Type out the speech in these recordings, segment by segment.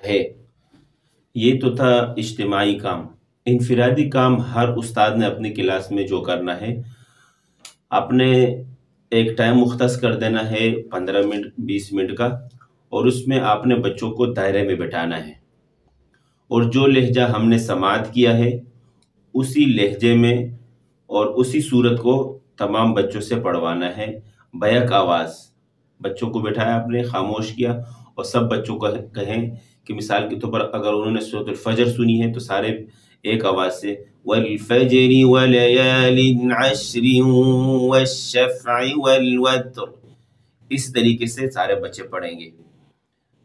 ہے۔ یہ تو تھا اجتماعی کام۔ انفرادی کام ہر استاد نے اپنی کلاس میں جو کرنا ہے، اپنے ایک ٹائم مختص کر دینا ہے 15 منٹ 20 منٹ کا، اور اس میں آپ نے بچوں کو دائرے میں بٹھانا ہے، اور جو لہجہ ہم نے سماعت کیا ہے اسی لہجے میں اور اسی صورت کو تمام بچوں سے پڑھوانا ہے بیک آواز۔ بچوں کو بٹھایا آپ نے، خاموش کیا، اور سب بچوں کو کہیں کہ مثال کے طور پر اگر انہوں نے سورۃ الفجر سنی ہے تو سارے ایک آواز سے والفجر وليال عشر والشفع والوتر، اس طریقے سے سارے بچے پڑھیں گے۔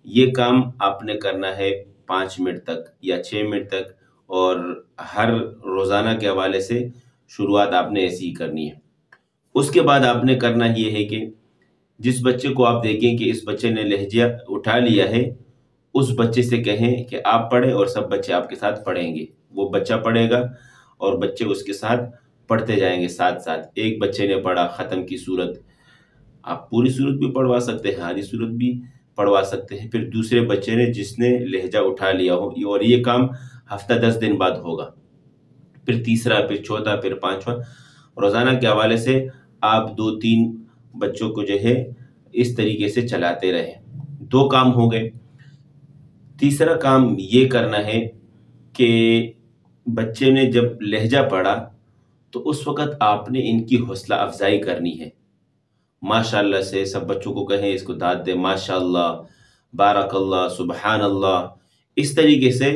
یہ کام آپ نے کرنا ہے 5 منٹ تک یا 6 منٹ تک، اور ہر روزانہ کے حوالے سے شروعات آپ نے ایسی ہی کرنی ہے۔ اس کے بعد آپ نے کرنا یہ ہے کہ جس بچے کو آپ دیکھیں کہ اس بچے نے لہجہ اٹھا لیا ہے، اس بچے سے کہیں کہ آپ پڑھیں اور سب بچے آپ کے ساتھ پڑھیں گے۔ وہ بچہ پڑھے گا اور بچے اس کے ساتھ پڑھتے جائیں گے ساتھ ساتھ۔ ایک بچے نے پڑھا ختم کی صورت، آپ پوری صورت بھی پڑھوا سکتے ہیں، آدھی صورت بھی پڑھوا سکتے ہیں۔ پھر دوسرے بچے نے جس نے لہجہ اٹھا لیا ہو، اور یہ کام ہفتہ 10 دن بعد ہوگا، پھر تیسرا، پھر چوتھا، پھر پانچواں۔ روزانہ کے حوالے سے آپ 2-3 بچوں کو جو ہے اس طریقے سے چلاتے رہیں۔ 2 کام ہو گئے۔ تیسرا کام یہ کرنا ہے کہ بچے نے جب لہجہ پڑھا تو اس وقت آپ نے ان کی حوصلہ افزائی کرنی ہے۔ ماشاءاللہ سے سب بچوں کو کہیں، اس کو داد دیں، ماشاءاللہ، بارک اللہ، سبحان اللہ۔ اس طریقے سے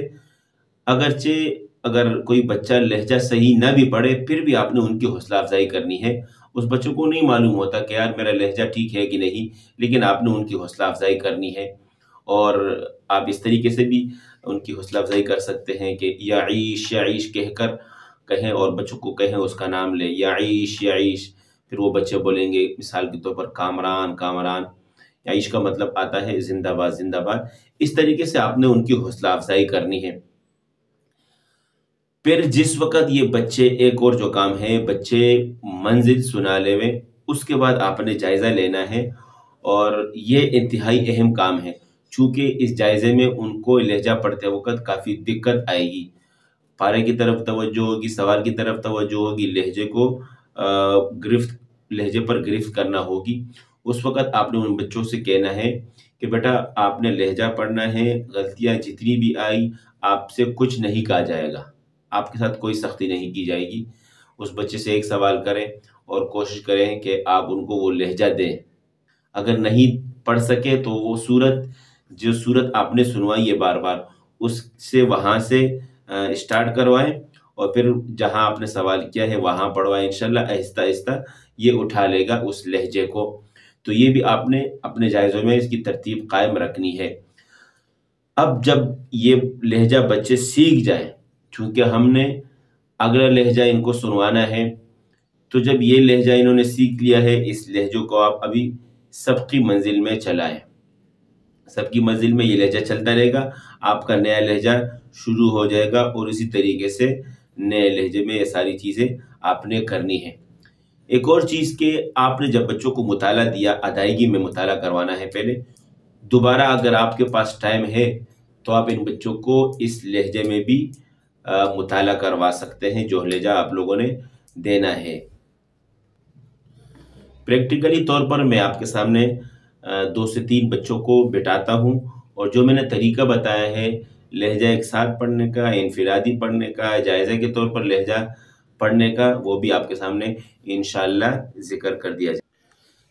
اگرچہ اگر کوئی بچہ لہجہ صحیح نہ بھی پڑھے، پھر بھی آپ نے ان کی حوصلہ افزائی کرنی ہے۔ اس بچوں کو نہیں معلوم ہوتا کہ یار میرا لہجہ ٹھیک ہے کہ نہیں، لیکن آپ نے ان کی حوصلہ افزائی کرنی ہے۔ اور آپ اس طریقے سے بھی ان کی حوصلہ افزائی کر سکتے ہیں کہ یعیش یعیش کہہ کر کہیں، اور بچوں کو کہیں اس کا نام لیں، یعیش یعیش۔ پھر وہ بچے بولیں گے مثال کے طور پر کامران کامران۔ یعیش کا مطلب آتا ہے زندہ باد زندہ باد۔ اس طریقے سے آپ نے ان کی حوصلہ افزائی کرنی ہے۔ پھر جس وقت یہ بچے، ایک اور جو کام ہے، بچے منزل سنا لے ہوئے، اس کے بعد آپ نے جائزہ لینا ہے، اور یہ انتہائی اہم کام ہے، چونکہ اس جائزے میں ان کو لہجہ پڑھتے وقت کافی دقت آئے گی۔ پارے کی طرف توجہ ہوگی، سوال کی طرف توجہ ہوگی، لہجے کو لہجے پر گرفت کرنا ہوگی۔ اس وقت آپ نے ان بچوں سے کہنا ہے کہ بیٹا آپ نے لہجہ پڑھنا ہے، غلطیاں جتنی بھی آئی آپ سے کچھ نہیں کہا جائے گا، آپ کے ساتھ کوئی سختی نہیں کی جائے گی۔ اس بچے سے ایک سوال کریں اور کوشش کریں کہ آپ ان کو وہ لہجہ دیں۔ اگر نہیں پڑھ سکے تو وہ جو صورت آپ نے سنوائی ہے بار بار، اس سے وہاں سے اسٹارٹ کروائیں، اور پھر جہاں آپ نے سوال کیا ہے وہاں پڑھوائیں۔ انشاءاللہ آہستہ آہستہ یہ اٹھا لے گا اس لہجے کو۔ تو یہ بھی آپ نے اپنے جائزوں میں اس کی ترتیب قائم رکھنی ہے۔ اب جب یہ لہجہ بچے سیکھ جائیں، چونکہ ہم نے اگلا لہجہ ان کو سنوانا ہے، تو جب یہ لہجہ انہوں نے سیکھ لیا ہے، اس لہجوں کو آپ ابھی سبقی منزل میں چلائیں۔ سبقی منزل میں یہ لہجہ چلتا رہے گا، آپ کا نیا لہجہ شروع ہو جائے گا، اور اسی طریقے سے نئے لہجے میں یہ ساری چیزیں آپ نے کرنی ہے۔ ایک اور چیز کہ آپ نے جب بچوں کو مطالعہ دیا، ادائیگی میں مطالعہ کروانا ہے پہلے، دوبارہ اگر آپ کے پاس ٹائم ہے تو آپ ان بچوں کو اس لہجے میں بھی مطالعہ کروا سکتے ہیں جو لہجہ آپ لوگوں نے دینا ہے۔ پریکٹیکلی طور پر میں آپ کے سامنے 2 سے 3 بچوں کو بٹھاتا ہوں، اور جو میں نے طریقہ بتایا ہے لہجہ ایک ساتھ پڑھنے کا، انفرادی پڑھنے کا، جائزے کے طور پر لہجہ پڑھنے کا، وہ بھی آپ کے سامنے انشاءاللہ ذکر کر دیا جائے۔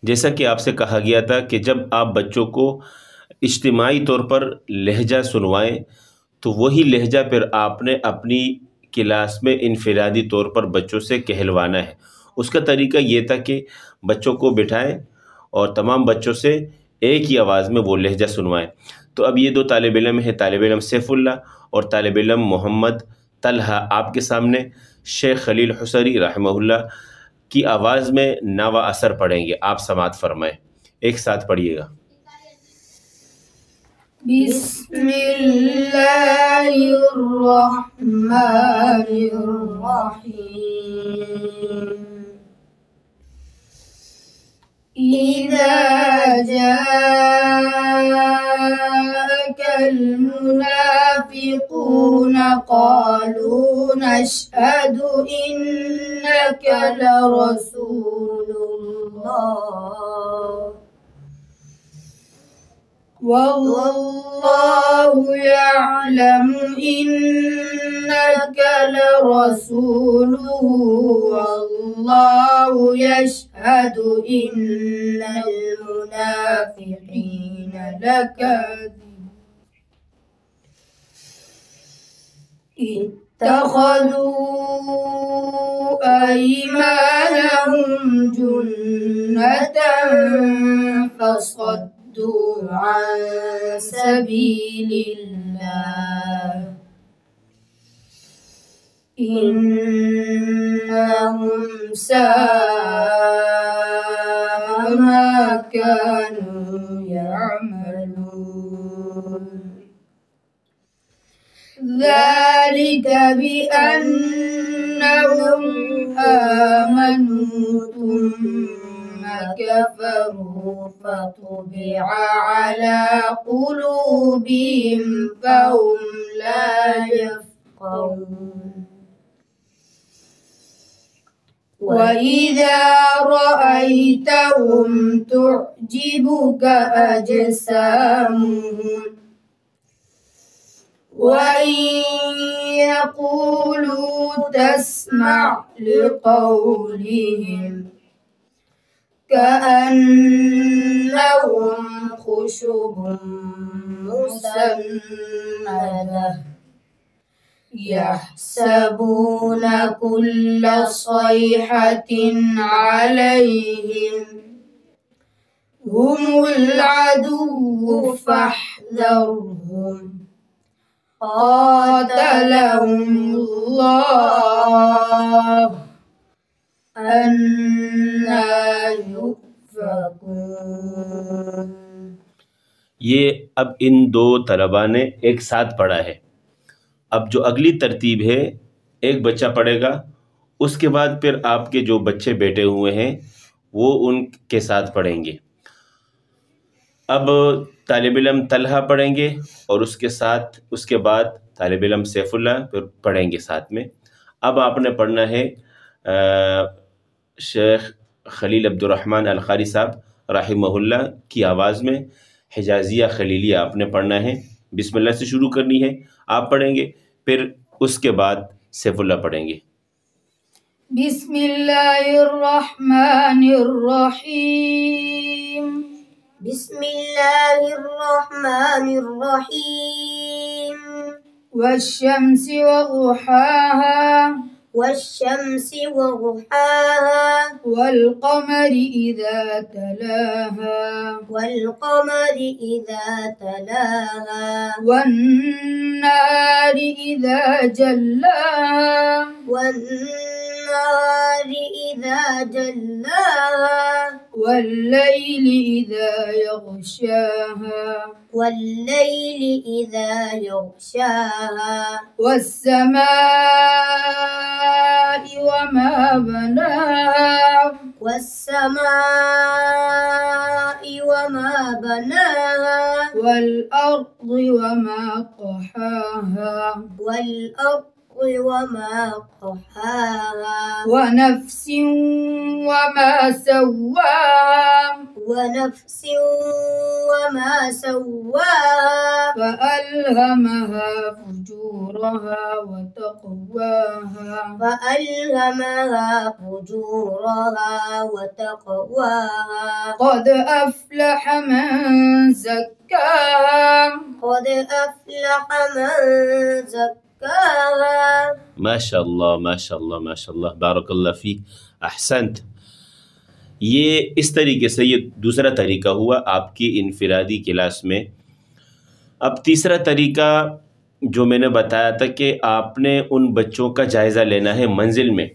جیسا کہ آپ سے کہا گیا تھا کہ جب آپ بچوں کو اجتماعی طور پر لہجہ سنوائیں تو وہی لہجہ پھر آپ نے اپنی کلاس میں انفرادی طور پر بچوں سے کہلوانا ہے۔ اس کا طریقہ یہ تھا کہ بچوں کو بٹھائیں اور تمام بچوں سے ایک ہی آواز میں وہ لہجہ سنوائیں۔ تو اب یہ 2 طالب علم ہیں، طالب علم سیف اللہ اور طالب علم محمد طلحہ، آپ کے سامنے شیخ خلیل حصری رحمہ اللہ کی آواز میں ناوا اثر پڑھیں گے۔ آپ سماعت فرمائیں، ایک ساتھ پڑھیے گا۔ بسم اللہ الرحمن الرحیم اذا جاء جاءك المنافقون قالوا نشهد إنك لرسول الله والله يعلم إنك لرسوله والله يشهد إن المنافقين لكاذبون اتخذوا أيمانهم جنة فصدوا عن سبيل الله إنهم ساء ما كانوا يعملون ذلك بأنهم آمنوا ثم كفروا فطبع على قلوبهم فهم لا يفقهون وإذا رأيتهم تعجبك أجسامهم وإن يقولوا تسمع لقولهم كأنهم خشب مسندة يحسبون كل صيحة عليهم هم العدو فاحذرهم قاتلهم الله أنى يؤفكون। ये अब इन दो तलबा ने एक साथ पढ़ा है। अब जो अगली तरतीब है, एक बच्चा पढ़ेगा, उसके बाद फिर आपके जो बच्चे बैठे हुए हैं वो उनके साथ पढ़ेंगे। अब तालिब इल्म तलहा पढ़ेंगे और उसके बाद तालिब इल्म सैफुल्लाह फिर पढ़ेंगे साथ में। अब आपने पढ़ना है शेख खलील अब्दुर्रहमान अल क़ारी साहब रहिमहुल्लाह की आवाज़ में हिजाज़िया खलीलिया आपने पढ़ना है। बिस्मिल्लाह से शुरू करनी है, आप पढ़ेंगे, फिर उसके बाद सैफुल्लाह पढ़ेंगे। बिस्मिल्लाहिर्रहमानिर्रहीम बिस्मिल्लाहिर्रहमानिर्रहीम वश्शम्सि वज़ुहाहा वश्शम्सि वज़ुहाहा वल्क़मरि इज़ा तलाहा वल्क़मरि इज़ा तलाहा वन्नाहारि इज़ा जल्लाहा वन्नाहारि इज़ा जल्लाहा वल्लैलि इज़ा यग़शाहा वल्लैलि इज़ा यग़शाहा वस्समाइ वमा बनाहा वस्समाइ वमा बनाहा वल्अर्दि वमा तहाहा वल्अर्दि वमा तहाहा वनफ्स वमा सव्वाहा वनफ्स वमा सव्वाहा फअल्हमहा फुजूरहा वतक़वाहा फअल्हमहा फुजूरहा वतक़वाहा क़द अफ़्लह मन ज़क्काहा क़द अफ़्लह मन ज़क्काहा। माशाअल्लाह माशाअल्लाह माशाअल्लाह, बारकल्लाह फ़ीक, अहसंत। ये इस तरीके से ये दूसरा तरीका हुआ आपकी इनफिरादी क्लास में। अब तीसरा तरीका जो मैंने बताया था कि आपने उन बच्चों का जायज़ा लेना है मंजिल में।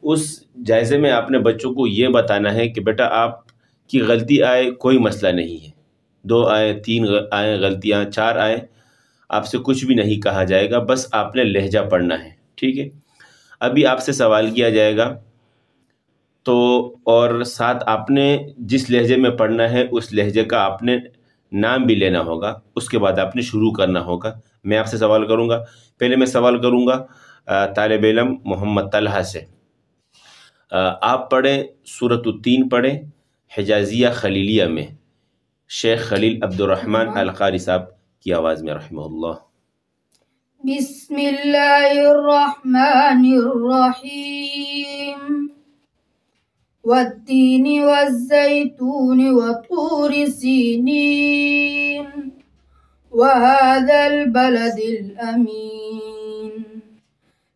उस जायज़े में आपने बच्चों को ये बताना है कि बेटा आपकी गलती आए कोई मसला नहीं है, 2 आए 3 आए गलतियाँ 4 आए, आपसे कुछ भी नहीं कहा जाएगा, बस आपने लहजा पढ़ना है, ठीक है। अभी आपसे सवाल किया जाएगा तो और साथ आपने जिस लहजे में पढ़ना है उस लहजे का आपने نام بھی لینا ہوگا، اس کے بعد آپ نے شروع کرنا ہوگا۔ میں آپ سے سوال کروں گا، پہلے میں سوال کروں گا طالب علم محمد طلحہ سے۔ آپ پڑھیں سورۃ التین پڑھیں حجازیہ خلیلیہ میں، شیخ خلیل عبد الرحمن القاری صاحب کی آواز میں رحمہ اللہ۔ بسم اللہ الرحمن الرحیم والتین والزیتون وطور سینین وهذا البلد الأمين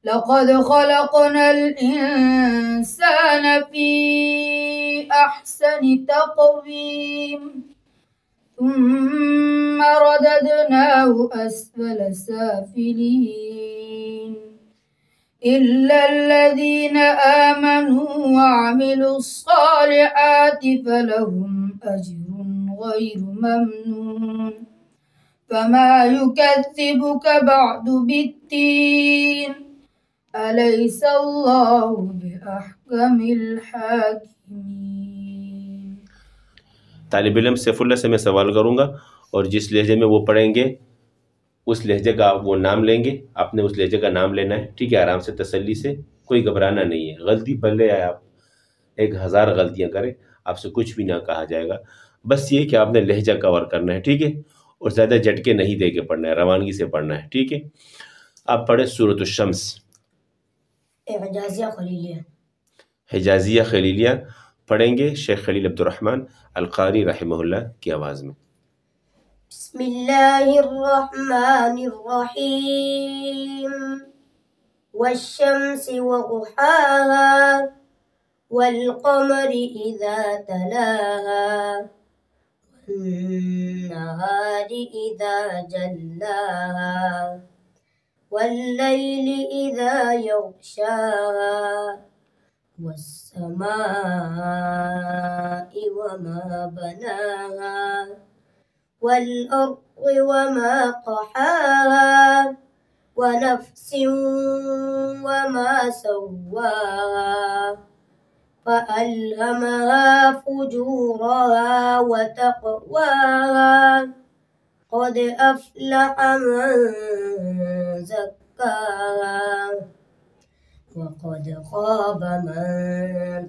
لقد خلقنا الإنسان في أحسن تقويم ثم رددناه أسفل سافلين إلا الذين آمنوا وعملوا الصالحات فلهم أجر غير ممنون فما يكذبك بعد بالدين أليس الله بأحكم الحاكمين۔ طالب علم سیف اللہ سے میں سوال کروں گا، اور جس لہجے میں وہ پڑھیں گے اس لہجے کا وہ نام لیں گے، آپ نے اس لہجے کا نام لینا ہے، ٹھیک ہے؟ آرام سے تسلی سے، کوئی گھبرانا نہیں ہے۔ غلطی بھلے آئے آپ 1000 غلطیاں کریں، آپ سے کچھ بھی نہ کہا جائے گا، بس یہ کہ آپ نے لہجہ کور کرنا ہے، ٹھیک ہے؟ اور زیادہ جھٹکے نہیں دے کے پڑھنا ہے، روانگی سے پڑھنا ہے، ٹھیک ہے؟ آپ پڑھیں سورۃ الشمس حجازیہ خلیلیہ پڑھیں گے شیخ خلیل عبد الرحمن القاری رحمہ اللہ کی آواز میں۔ بسم اللہ الرحمن الرحیم والشمس وضحاها والقمر اذا تلاها والنهار اذا جلاها والليل اذا يغشاها والسماء وما بناها والأرض وما طحاها ونفس وما سواها فألهمها فجورها وتقواها قد أفلح من زكاها وقد خاب من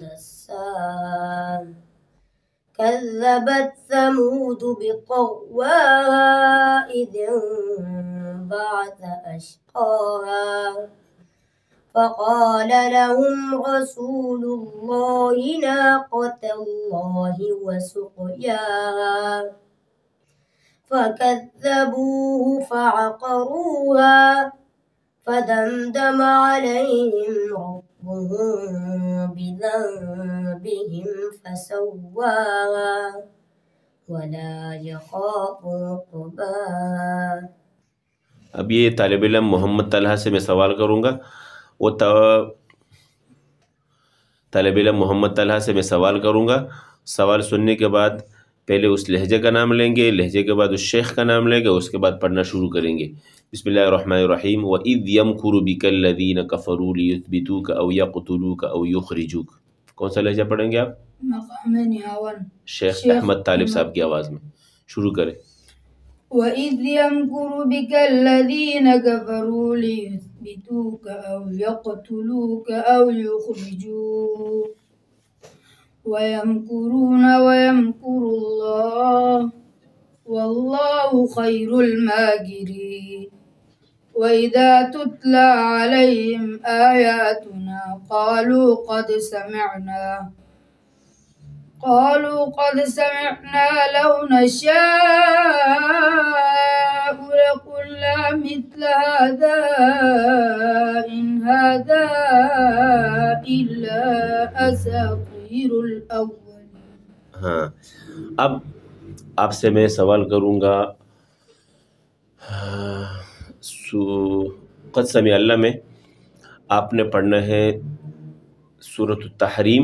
دساها كذبت ثمود بطغواها إذ انبعث أشقاها فقال لهم رسول الله ناقة الله وسقياها فكذبوه فعقروها فدمدم عليهم ربهم بذنبهم فسواها ولا يخاف عقباها۔ اب یہ طالب علم محمد طلحہ سے میں سوال کروں گا، وہ طالب علم محمد طلحہ سے میں سوال کروں گا، سوال سننے کے بعد پہلے اس لہجے کا نام لیں گے، لہجے کے بعد اس شیخ کا نام لیں گے، اس کے بعد پڑھنا شروع کریں گے۔ بسم اللہ الرحمن الرحیم وَإِذْ يَمْكُرُ بِكَ الَّذِينَ كَفَرُوا لِيُثْبِتُوكَ أَوْ يَقْتُلُوكَ أَوْ يُخْرِجُوكَ۔ کون سا لہجہ پڑھیں گے آپ؟ مقام نہاون، شیخ احمد طالب صاحب کی آواز میں شروع کریں۔ وَإِذْ يَمْكُرُ بِكَ الَّذِينَ كَفَرُوا لِيُثْبِتُوكَ أَوْ يَقْتُلُوكَ أَوْ يُخْرِجُوكَ وَيَمْكُرُونَ وَيَمْكُرُ اللَّهُ وَاللَّهُ خَيْرُ الْمَاكِرِينَ۔ وَإِذَا تُتْلَى عَلَيْهِمْ آيَاتُنَا قَالُوا قَدْ سَمِعْنَا لَوْ نَشَاءُ لَقُلْنَا مِثْلَ هَذَا إِنْ هَذَا إِلَّا أَسَاطِيرُ الْأَوَّلِينَ۔ ہاں، اب آپ سے میں سوال کروں گا قد سمع اللہ میں آپ نے پڑھنا ہے سورۃ التحریم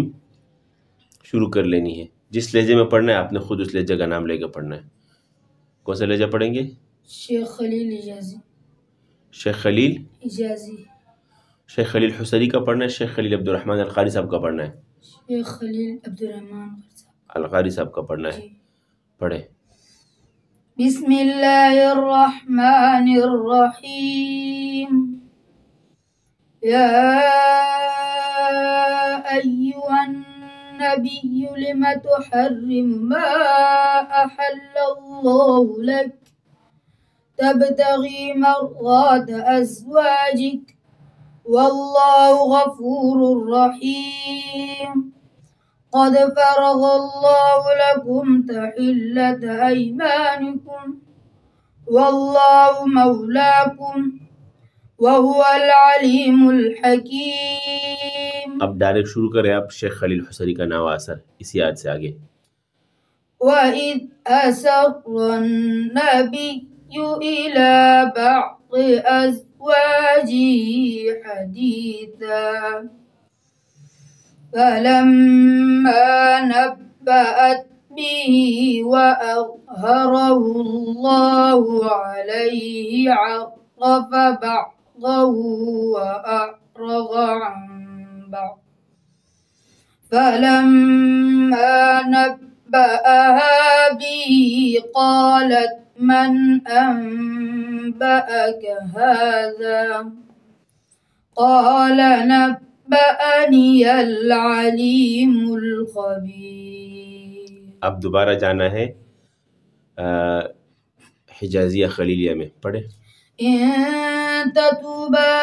شروع کر لینی ہے۔ جس لہجے میں پڑھنا ہے آپ نے خود اس لہجے کا نام لے کے پڑھنا ہے۔ کون سا لہجہ پڑھیں گے؟ شیخ خلیل حجازی۔ شیخ خلیل حجازی۔ شیخ خلیل حسری کا پڑھنا ہے، شیخ خلیل عبد الرحمن القاری صاحب کا پڑھنا ہے؟ شیخ خلیل عبد الرحمن القاری صاحب کا پڑھنا ہے۔ پڑھیں۔ بسم الله الرحمن الرحيم. يا أيها النبي لم تحرم ما أحل الله لك تبتغي مرضات أزواجك والله غفور رحيم. قد فرض الله لكم تحلة أيمانكم والله مولاكم وهو العليم الحكيم. अब डायरेक्ट शुरू करें आप शेख खलील हुसैनी का नाम असर इसी आयत से आगे। وإذ أسر النبي إلى بعض أزواجه حديثا فلما نبأت به وأظهره الله عليه عرف بعضه وأعرض عن بعض فلما نبأها به قالت من أنبأك هذا قال نبأني العليم الخبير. अब दोबारा जाना है हिजाजिया खलीलिया में, पढ़े। إن تتوبا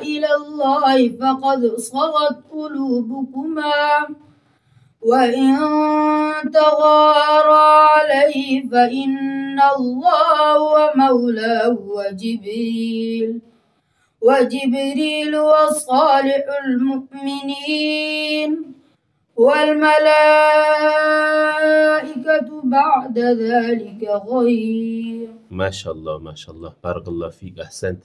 إلى الله فقد صغت قلوبكما وإن تظاهرا عليه فإن الله هو مولاه وجبريل وصالح المؤمنين والملائكة بعد ذلك ظهير. ما شاء الله ما شاء الله، بارك الله فيك، أحسنت.